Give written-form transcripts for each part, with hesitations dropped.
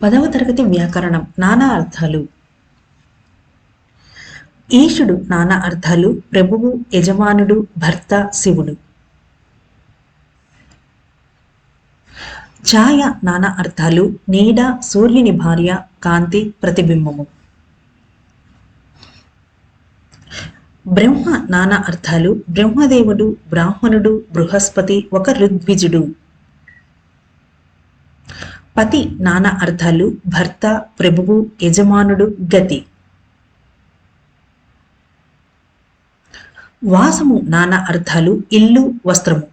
10వ తరగతి వ్యాకరణం నానా అర్థాలు. ఈశుడు నానా అర్థాలు. ప్రభువు, యజమానుడు, భర్త, శివుడు. ఛాయ నానా అర్థాలు. నీడ, సూర్యుని భార్య, కాంతి, ప్రతిబింబము. బ్రహ్మ నానా అర్థాలు. బ్రహ్మదేవుడు, బ్రాహ్మణుడు, బృహస్పతి, ఒక ఋగ్విజుడు. పతి నానా అర్థాలు. భర్త, ప్రభువు, యజమానుడు, గతి. వాసము నానా అర్థాలు. ఇల్లు, వస్త్రము.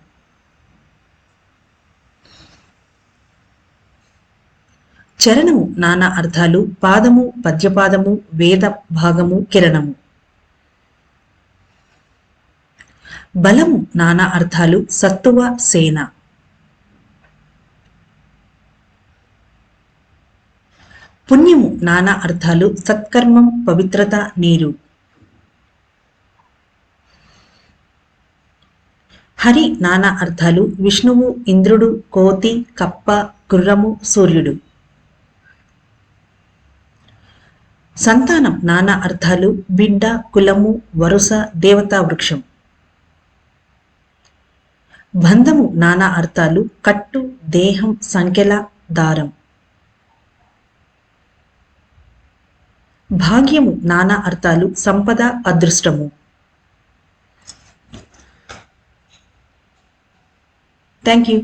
చరణము నానా అర్థాలు. పాదము, పద్యపాదము, వేద భాగము, కిరణము. బలము నానా అర్థాలు. సత్తువ, సేన. పుణ్యము నానా అర్థాలు. సత్కర్మం, పవిత్రత, నీరు. హరి నానా అర్థాలు. విష్ణువు, ఇంద్రుడు, కోతి, కప్ప, గుర్రము, సూర్యుడు. సంతానం నానా అర్థాలు. బిడ్డ, కులము, వరుస, దేవతా వృక్షం. బంధము నానా అర్థాలు. కట్టు, దేహం, సంఖ్యల, దారం. భాగ్యము నానా అర్థాలు. సంపద, అదృష్టము. Thank you.